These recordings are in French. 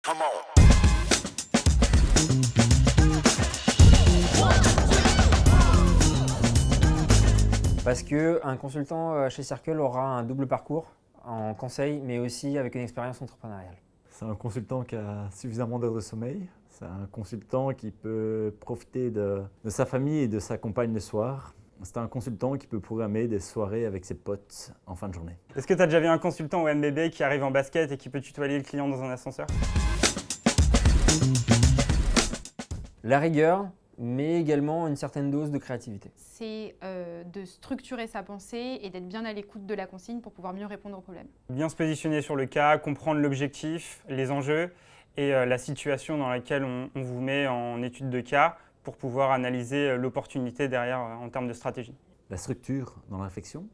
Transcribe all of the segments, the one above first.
Come on. Parce qu'un consultant chez Circle aura un double parcours en conseil, mais aussi avec une expérience entrepreneuriale. C'est un consultant qui a suffisamment d'heures de sommeil. C'est un consultant qui peut profiter de sa famille et de sa compagne le soir. C'est un consultant qui peut programmer des soirées avec ses potes en fin de journée. Est-ce que tu as déjà vu un consultant au MBB qui arrive en basket et qui peut tutoyer le client dans un ascenseur? La rigueur, mais également une certaine dose de créativité. C'est de structurer sa pensée et d'être bien à l'écoute de la consigne pour pouvoir mieux répondre aux problèmes. Bien se positionner sur le cas, comprendre l'objectif, les enjeux et la situation dans laquelle on vous met en étude de cas pour pouvoir analyser l'opportunité derrière en termes de stratégie. La structure dans la réflexion,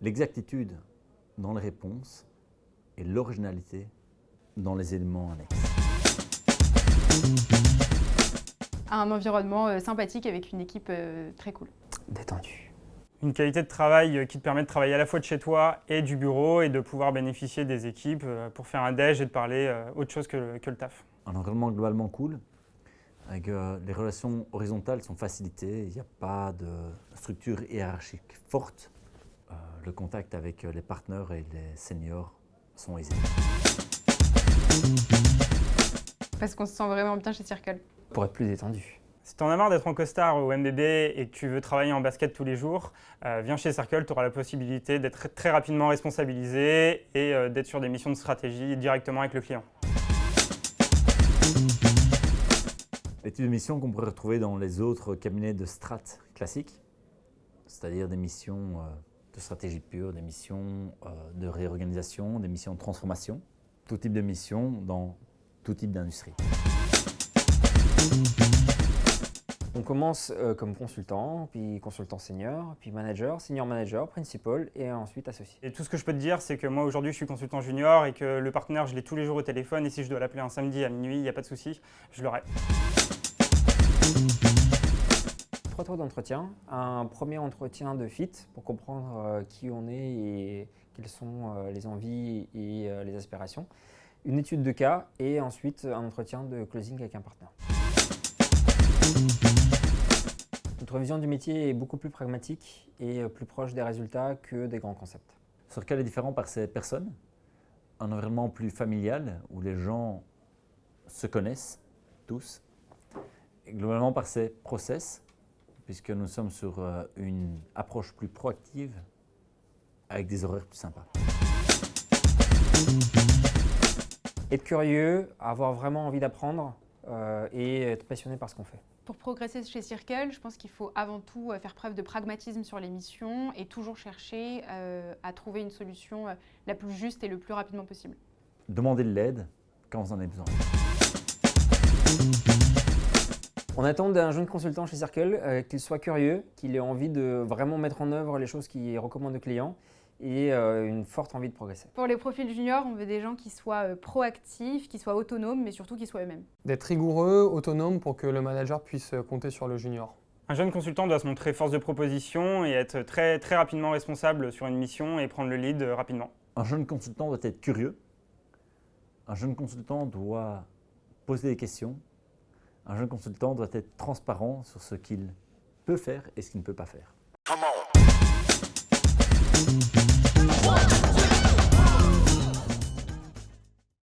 l'exactitude dans les réponses et l'originalité dans les éléments annexes. Un environnement sympathique avec une équipe très cool. Détendu. Une qualité de travail qui te permet de travailler à la fois de chez toi et du bureau et de pouvoir bénéficier des équipes pour faire un déj et de parler autre chose que le taf. Un environnement globalement cool, avec les relations horizontales sont facilitées, il n'y a pas de structure hiérarchique forte. Le contact avec les partenaires et les seniors sont aisés. Parce qu'on se sent vraiment bien chez Circle. Pour être plus détendu. Si t'en as marre d'être en costard au MBB et que tu veux travailler en basket tous les jours, viens chez Circle, tu auras la possibilité d'être très rapidement responsabilisé et d'être sur des missions de stratégie directement avec le client. Les types de missions qu'on pourrait retrouver dans les autres cabinets de strat classiques, c'est-à-dire des missions de stratégie pure, des missions de réorganisation, des missions de transformation, tout type de missions dans tout type d'industrie. On commence comme consultant, puis consultant senior, puis manager, senior manager, principal et ensuite associé. Et tout ce que je peux te dire, c'est que moi aujourd'hui je suis consultant junior et que le partenaire je l'ai tous les jours au téléphone et si je dois l'appeler un samedi à minuit, il n'y a pas de souci, je l'aurai. 3 tours d'entretien. Un premier entretien de fit pour comprendre qui on est et quelles sont les envies et les aspirations. Une étude de cas et ensuite un entretien de closing avec un partenaire. Notre vision du métier est beaucoup plus pragmatique et plus proche des résultats que des grands concepts. Circle est différent par ses personnes, un environnement plus familial où les gens se connaissent tous, et globalement par ses process, puisque nous sommes sur une approche plus proactive avec des horaires plus sympas. Être curieux, avoir vraiment envie d'apprendre et être passionné par ce qu'on fait. Pour progresser chez Circle, je pense qu'il faut avant tout faire preuve de pragmatisme sur les missions et toujours chercher à trouver une solution la plus juste et le plus rapidement possible. Demandez de l'aide quand vous en avez besoin. On attend d'un jeune consultant chez Circle qu'il soit curieux, qu'il ait envie de vraiment mettre en œuvre les choses qu'il recommande aux clients et une forte envie de progresser. Pour les profils juniors, on veut des gens qui soient proactifs, qui soient autonomes, mais surtout qui soient eux-mêmes. D'être rigoureux, autonome pour que le manager puisse compter sur le junior. Un jeune consultant doit se montrer force de proposition et être très rapidement responsable sur une mission et prendre le lead rapidement. Un jeune consultant doit être curieux. Un jeune consultant doit poser des questions. Un jeune consultant doit être transparent sur ce qu'il peut faire et ce qu'il ne peut pas faire.